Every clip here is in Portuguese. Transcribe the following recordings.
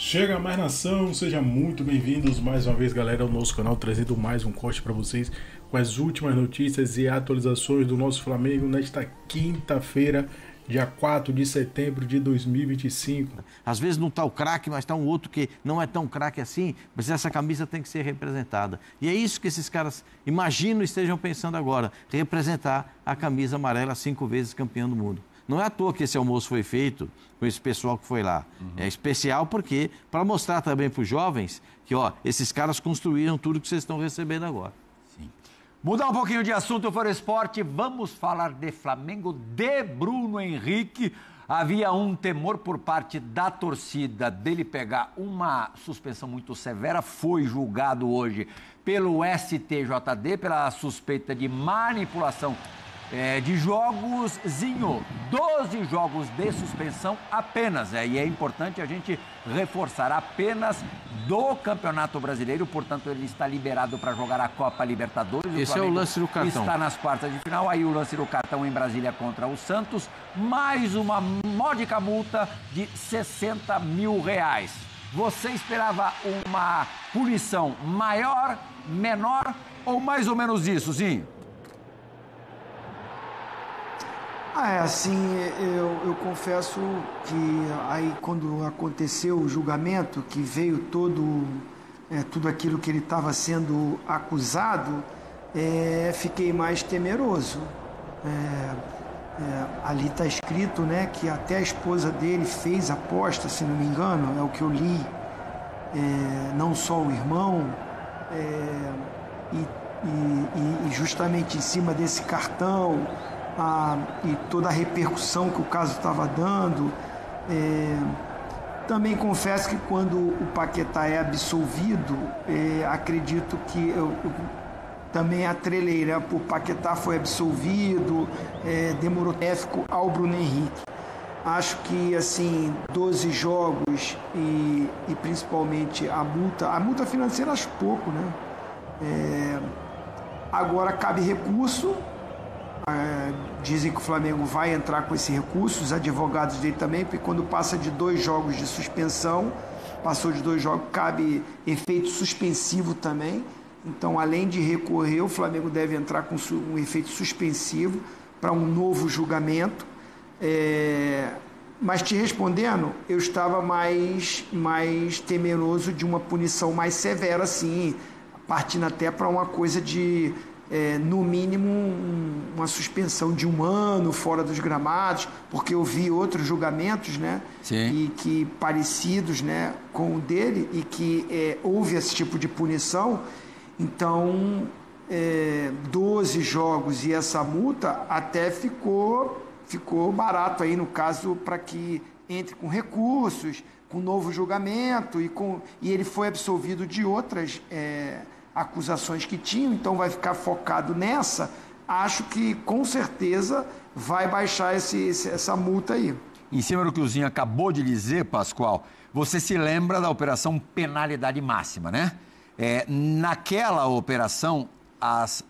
Chega mais nação, sejam muito bem-vindos mais uma vez, galera, ao nosso canal, trazendo mais um corte para vocês com as últimas notícias e atualizações do nosso Flamengo nesta quinta-feira, dia 4 de setembro de 2025. Às vezes não está o craque, mas está um outro que não é tão craque assim, mas essa camisa tem que ser representada. E é isso que esses caras, imagino, estejam pensando agora, representar a camisa amarela 5 vezes campeão do mundo. Não é à toa que esse almoço foi feito com esse pessoal que foi lá. É especial porque, para mostrar também para os jovens que, esses caras construíram tudo que vocês estão recebendo agora. Sim. Mudar um pouquinho de assunto para o esporte, vamos falar de Flamengo, de Bruno Henrique. Havia um temor por parte da torcida dele pegar uma suspensão muito severa, foi julgado hoje pelo STJD, pela suspeita de manipulação de jogos, 12 jogos de suspensão apenas, e é importante a gente reforçar, apenas do Campeonato Brasileiro, portanto ele está liberado para jogar a Copa Libertadores. Esse é o lance do cartão. Está nas quartas de final, aí o lance do cartão em Brasília contra o Santos, mais uma módica multa de R$60 mil. Você esperava uma punição maior, menor ou mais ou menos isso, Zinho? Eu confesso que aí quando aconteceu o julgamento, que veio tudo aquilo que ele estava sendo acusado, fiquei mais temeroso. Ali está escrito, né, que até a esposa dele fez aposta, se não me engano, é o que eu li, não só o irmão, e justamente em cima desse cartão, e toda a repercussão que o caso estava dando. Também confesso que quando o Paquetá é absolvido, acredito que eu também atrelei, né? O Paquetá foi absolvido, demorou benéfico ao Bruno Henrique. Acho que 12 jogos e principalmente a multa financeira, acho pouco, né? Agora cabe recurso. Dizem que o Flamengo vai entrar com esse recurso, os advogados dele também, porque quando passa de 2 jogos de suspensão, passou de 2 jogos, cabe efeito suspensivo também. Então, além de recorrer, o Flamengo deve entrar com um efeito suspensivo para um novo julgamento. Mas te respondendo, eu estava mais temeroso de uma punição mais severa, assim, partindo até para uma coisa de no mínimo uma suspensão de 1 ano fora dos gramados, porque eu vi outros julgamentos, né? Sim. E que parecidos, né, com o dele, e que houve esse tipo de punição. Então 12 jogos e essa multa até ficou barato aí, no caso, para que entre com recursos, com novo julgamento, e ele foi absolvido de outras acusações que tinham, então vai ficar focado nessa. Acho que com certeza vai baixar essa multa aí. Em cima do que o Zinho acabou de dizer, Pascoal, você se lembra da operação penalidade máxima, né? Naquela operação, as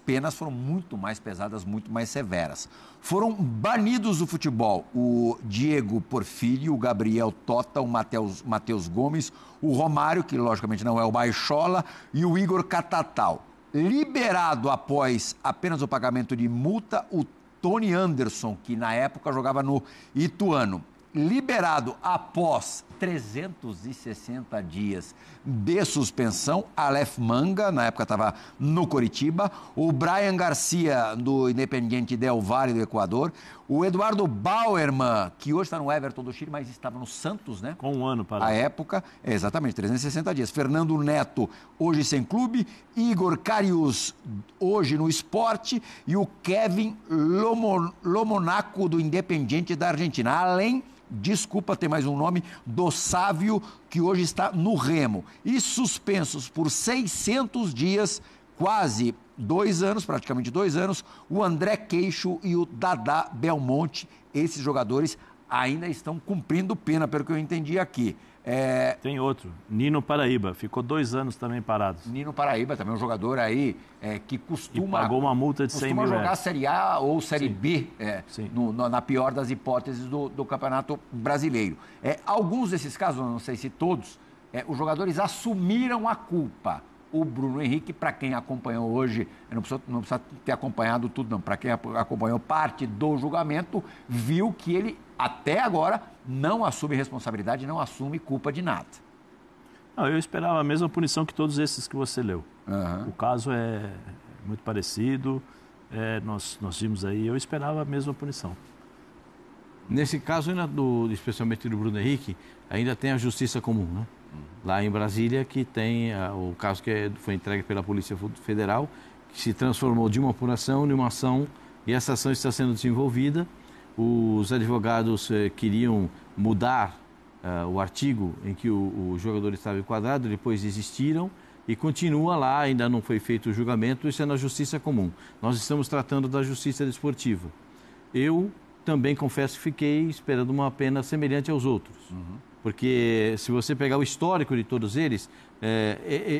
penas foram muito mais pesadas, muito mais severas. Foram banidos do futebol o Diego Porfírio, o Gabriel Tota, o Matheus Gomes, o Romário, que logicamente não é o Baixola, e o Igor Catatal. Liberado após apenas o pagamento de multa, o Tony Anderson, que na época jogava no Ituano. Liberado após 360 dias de suspensão, Aleph Manga, na época estava no Coritiba, o Brian Garcia, do Independiente Del Valle do Equador, o Eduardo Bauerman, que hoje está no Everton do Chile, mas estava no Santos, né? Com 1 ano para a época, exatamente, 360 dias. Fernando Neto, hoje sem clube, Igor Carius, hoje no Sport, e o Kevin Lomonaco, do Independiente da Argentina, além, desculpa ter mais um nome, do Sávio, que hoje está no Remo. E suspensos por 600 dias, quase 2 anos, praticamente 2 anos, o André Queixo e o Dadá Belmonte. Esses jogadores ainda estão cumprindo pena, pelo que eu entendi aqui. Tem outro, Nino Paraíba, ficou 2 anos também parado. Nino Paraíba, também um jogador aí que costuma... E pagou uma multa de 100 mil jogar reais. Série A ou Série Sim. B, Sim. na pior das hipóteses do Campeonato Brasileiro. Alguns desses casos, não sei se todos, os jogadores assumiram a culpa. O Bruno Henrique, para quem acompanhou hoje, não precisa ter acompanhado tudo não, para quem acompanhou parte do julgamento, viu que ele, até agora, não assume responsabilidade, não assume culpa de nada. Não, eu esperava a mesma punição que todos esses que você leu. Uhum. O caso é muito parecido, nós vimos aí, eu esperava a mesma punição. Nesse caso, especialmente do Bruno Henrique, ainda tem a justiça comum, né? Lá em Brasília, que tem o caso que foi entregue pela Polícia Federal, que se transformou de uma apuração em uma ação, e essa ação está sendo desenvolvida. Os advogados queriam mudar o artigo em que o jogador estava enquadrado, depois desistiram, e continua lá, ainda não foi feito o julgamento, isso é na justiça comum. Nós estamos tratando da justiça desportiva. Eu também, confesso, que fiquei esperando uma pena semelhante aos outros. Porque se você pegar o histórico de todos eles,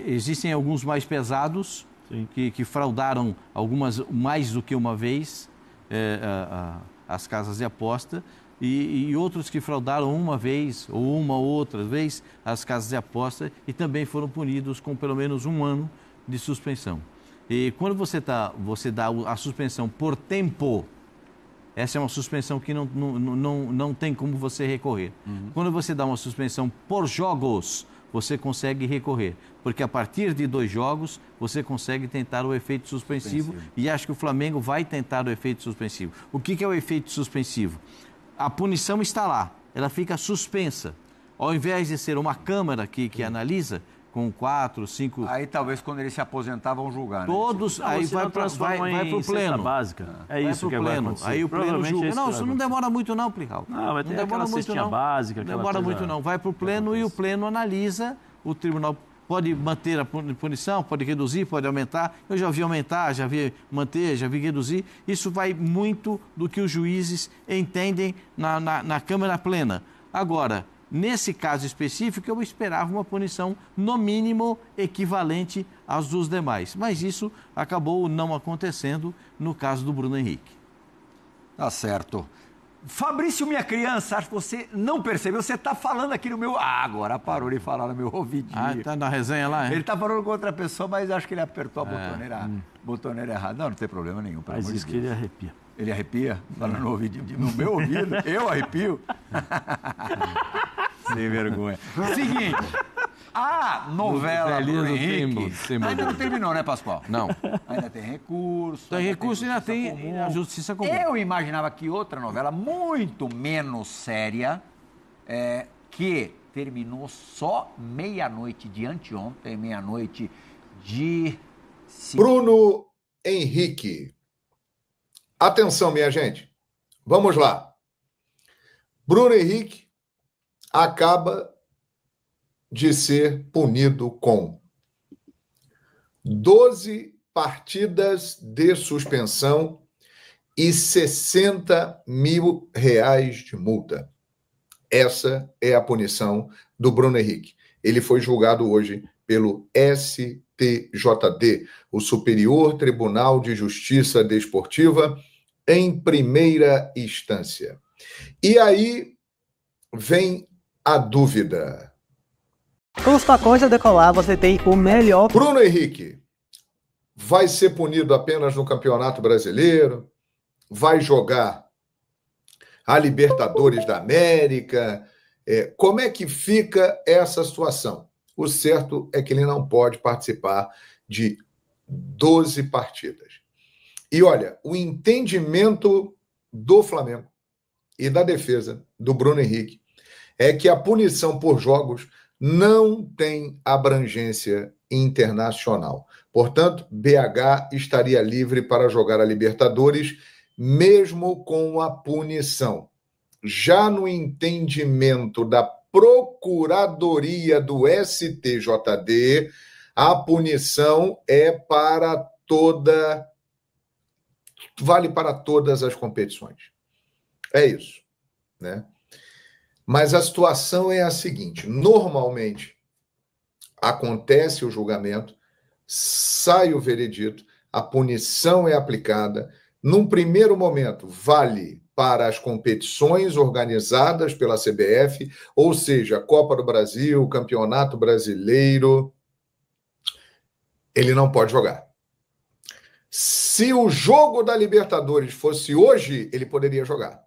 existem alguns mais pesados que fraudaram algumas mais do que uma vez as casas de aposta e outros que fraudaram uma vez ou uma ou outra vez as casas de aposta e também foram punidos com pelo menos 1 ano de suspensão. E quando você dá a suspensão por tempo, essa é uma suspensão que não tem como você recorrer. Quando você dá uma suspensão por jogos, você consegue recorrer. Porque a partir de 2 jogos, você consegue tentar o efeito suspensivo. E acho que o Flamengo vai tentar o efeito suspensivo. O que é o efeito suspensivo? A punição está lá, ela fica suspensa. Ao invés de ser uma Câmara que analisa, com 4, 5... Aí talvez quando ele se aposentar vão julgar, né? Todos, aí vai para o pleno. Básica. É isso que vai acontecer. Aí o pleno julga. Não, isso não demora muito não, Plihal. Não, vai ter aquela cestinha básica. Não demora muito não. Vai para o pleno e o pleno analisa, o tribunal pode manter a punição, pode reduzir, pode aumentar. Eu já vi aumentar, já vi manter, já vi reduzir. Isso vai muito do que os juízes entendem na Câmara Plena. Agora, nesse caso específico, eu esperava uma punição, no mínimo, equivalente às dos demais. Mas isso acabou não acontecendo no caso do Bruno Henrique. Tá certo. Fabrício, minha criança, acho que você não percebeu, você está falando aqui no meu... agora parou de falar no meu ouvidinho. Tá na resenha lá, hein? Ele está falando com outra pessoa, mas acho que ele apertou a botoneira errada. Não tem problema nenhum. Mas isso que ele arrepia. Ele arrepia? Falando no ouvidinho, no meu ouvido? Eu arrepio? Sem vergonha. Seguinte, a novela do Henrique ainda não terminou, né, Pascoal? Não. Ainda tem recurso. Tem recurso e ainda tem a justiça comum. Eu imaginava que outra novela muito menos séria, que terminou só meia-noite de anteontem, meia-noite de... Bruno Henrique. Atenção, minha gente. Vamos lá. Bruno Henrique acaba de ser punido com 12 partidas de suspensão e 60 mil reais de multa. Essa é a punição do Bruno Henrique. Ele foi julgado hoje pelo STJD, o Superior Tribunal de Justiça Desportiva, em primeira instância. E aí vem a dúvida. Com os pacotes da Decolar, você tem o melhor... Bruno Henrique vai ser punido apenas no Campeonato Brasileiro? Vai jogar a Libertadores da América? Como é que fica essa situação? O certo é que ele não pode participar de 12 partidas. E olha, o entendimento do Flamengo e da defesa do Bruno Henrique é que a punição por jogos não tem abrangência internacional. Portanto, BH estaria livre para jogar a Libertadores, mesmo com a punição. Já no entendimento da Procuradoria do STJD, a punição vale para todas as competições. É isso, né? Mas a situação é a seguinte: normalmente acontece o julgamento, sai o veredito, a punição é aplicada. Num primeiro momento, vale para as competições organizadas pela CBF, ou seja, Copa do Brasil, Campeonato Brasileiro, ele não pode jogar. Se o jogo da Libertadores fosse hoje, ele poderia jogar.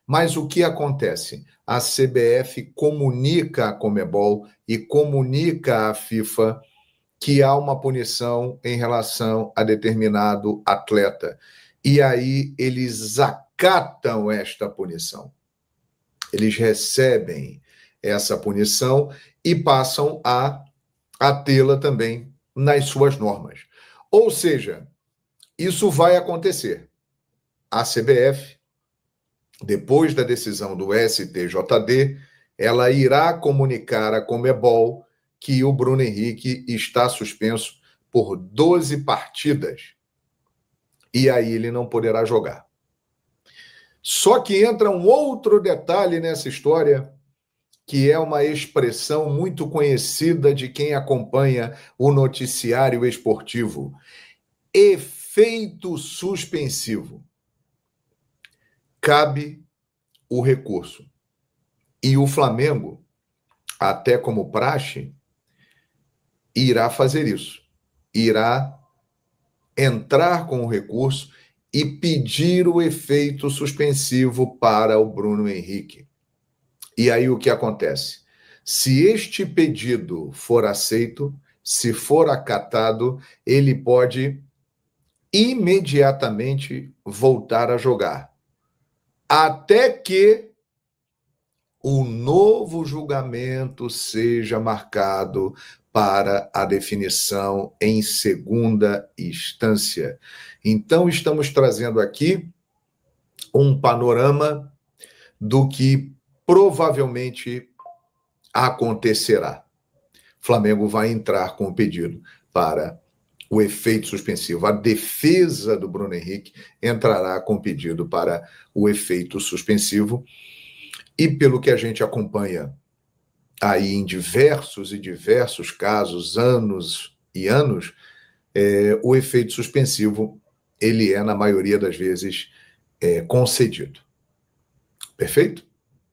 Mas o que acontece? A CBF comunica a Conmebol e comunica à FIFA que há uma punição em relação a determinado atleta. E aí eles acatam esta punição. Eles recebem essa punição e passam a tê-la também nas suas normas. Ou seja, isso vai acontecer. A CBF, depois da decisão do STJD, ela irá comunicar à Conmebol que o Bruno Henrique está suspenso por 12 partidas. E aí ele não poderá jogar. Só que entra um outro detalhe nessa história, que é uma expressão muito conhecida de quem acompanha o noticiário esportivo: efeito suspensivo. Cabe o recurso. E o Flamengo, até como praxe, irá fazer isso. Irá entrar com o recurso e pedir o efeito suspensivo para o Bruno Henrique. E aí o que acontece? Se este pedido for aceito, se for acatado, ele pode imediatamente voltar a jogar. Até que o novo julgamento seja marcado para a definição em segunda instância. Então, estamos trazendo aqui um panorama do que provavelmente acontecerá. O Flamengo vai entrar com o pedido para o efeito suspensivo. A defesa do Bruno Henrique entrará com o pedido para o efeito suspensivo. E pelo que a gente acompanha aí em diversos e diversos casos, anos e anos, o efeito suspensivo, ele é, na maioria das vezes, concedido. Perfeito?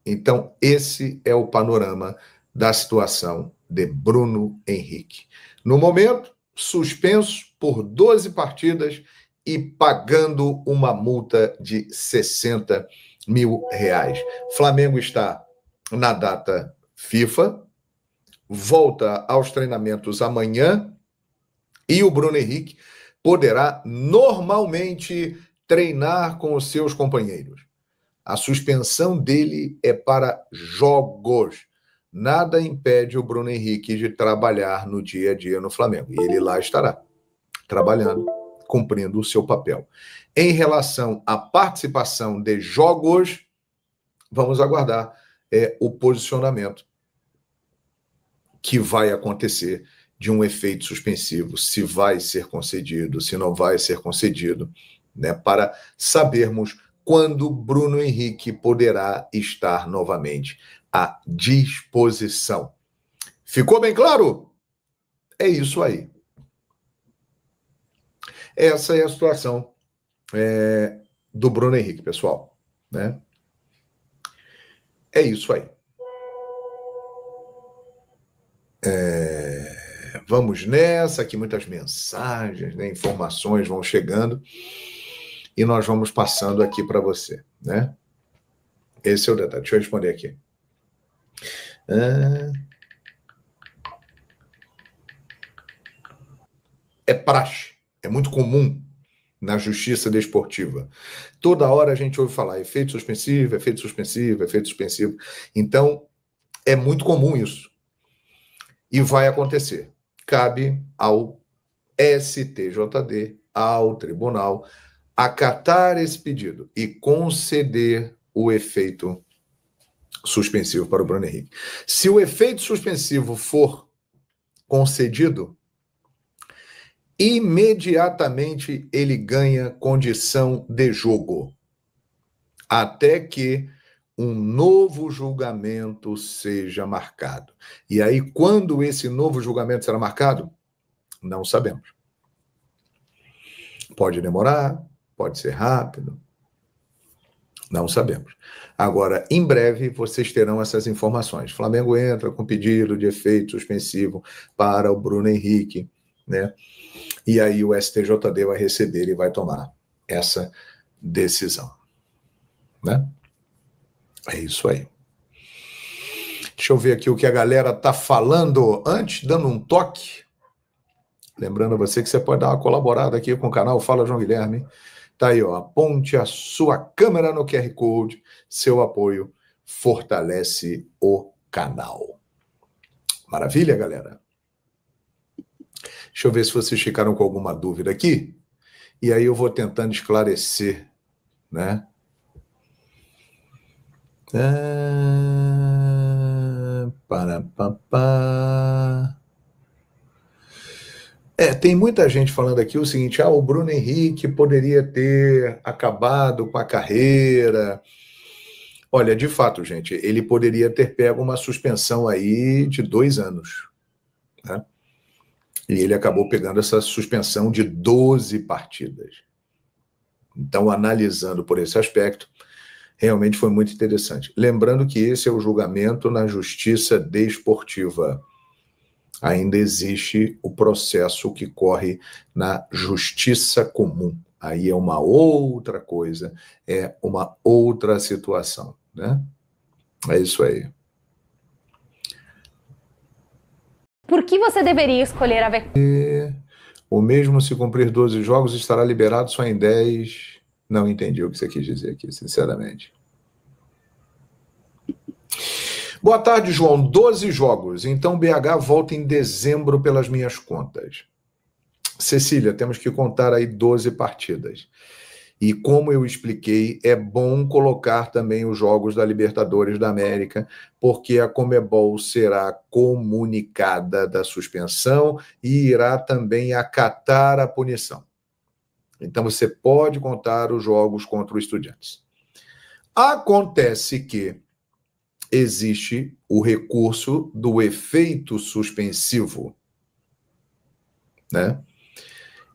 Então, esse é o panorama da situação de Bruno Henrique. No momento, suspenso por 12 partidas e pagando uma multa de R$60 mil. Flamengo está na data FIFA, volta aos treinamentos amanhã e o Bruno Henrique poderá normalmente treinar com os seus companheiros. A suspensão dele é para jogos. Nada impede o Bruno Henrique de trabalhar no dia a dia no Flamengo. E ele lá estará, trabalhando, cumprindo o seu papel. Em relação à participação de jogos, vamos aguardar o posicionamento que vai acontecer de um efeito suspensivo, se vai ser concedido, se não vai ser concedido, né, para sabermos quando Bruno Henrique poderá estar novamente à disposição. Ficou bem claro? É isso aí. Essa é a situação do Bruno Henrique, pessoal, né? É isso aí. Vamos nessa, aqui muitas mensagens, né, informações vão chegando e nós vamos passando aqui para você, né? Esse é o detalhe. Deixa eu responder aqui. É praxe, é muito comum na justiça desportiva. Toda hora a gente ouve falar efeito suspensivo, efeito suspensivo, efeito suspensivo. Então, é muito comum isso. E vai acontecer. Cabe ao STJD, ao tribunal, acatar esse pedido e conceder o efeito suspensivo para o Bruno Henrique. Se o efeito suspensivo for concedido, imediatamente ele ganha condição de jogo, até que um novo julgamento seja marcado. E aí, quando esse novo julgamento será marcado? Não sabemos. Pode demorar, pode ser rápido, não sabemos. Agora, em breve, vocês terão essas informações. Flamengo entra com pedido de efeito suspensivo para o Bruno Henrique, né? E aí o STJD vai receber e vai tomar essa decisão, né? É isso aí. Deixa eu ver aqui o que a galera tá falando. Antes, dando um toque. Lembrando a você que você pode dar uma colaborada aqui com o canal Fala João Guilherme. Tá aí, ó. Aponte a sua câmera no QR Code. Seu apoio fortalece o canal. Maravilha, galera? Deixa eu ver se vocês ficaram com alguma dúvida aqui. E aí eu vou tentando esclarecer, né? Tem muita gente falando aqui o seguinte, o Bruno Henrique poderia ter acabado com a carreira. Olha, de fato, gente, ele poderia ter pego uma suspensão aí de 2 anos, né? E ele acabou pegando essa suspensão de 12 partidas. Então, analisando por esse aspecto, realmente foi muito interessante. Lembrando que esse é o julgamento na Justiça Desportiva. Ainda existe o processo que corre na Justiça Comum. Aí é uma outra coisa, é uma outra situação, né? É isso aí. Por que você deveria escolher a O mesmo se cumprir 12 jogos, estará liberado só em 10. Não entendi o que você quis dizer aqui, sinceramente. Boa tarde, João. 12 jogos. Então, BH volta em dezembro pelas minhas contas. Cecília, temos que contar aí 12 partidas. E como eu expliquei, é bom colocar também os jogos da Libertadores da América, porque a Conmebol será comunicada da suspensão e irá também acatar a punição. Então você pode contar os jogos contra o Estudiantes. Acontece que existe o recurso do efeito suspensivo, né?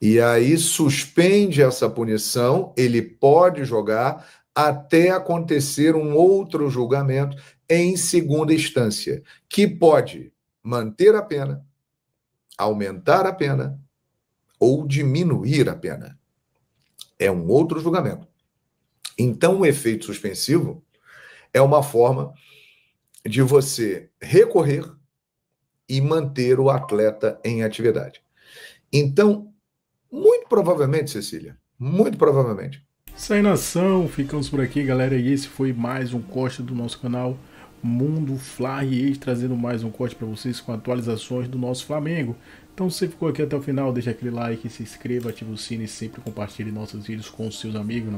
E aí suspende essa punição, ele pode jogar até acontecer um outro julgamento em segunda instância, que pode manter a pena, aumentar a pena ou diminuir a pena. É um outro julgamento. Então, o efeito suspensivo é uma forma de você recorrer e manter o atleta em atividade. Então, muito provavelmente, Cecília, muito provavelmente. Sai nação, ficamos por aqui, galera, e esse foi mais um corte do nosso canal Mundo Fly, trazendo mais um corte para vocês com atualizações do nosso Flamengo. Então, se você ficou aqui até o final, deixa aquele like, se inscreva, ative o sino e sempre compartilhe nossos vídeos com os seus amigos.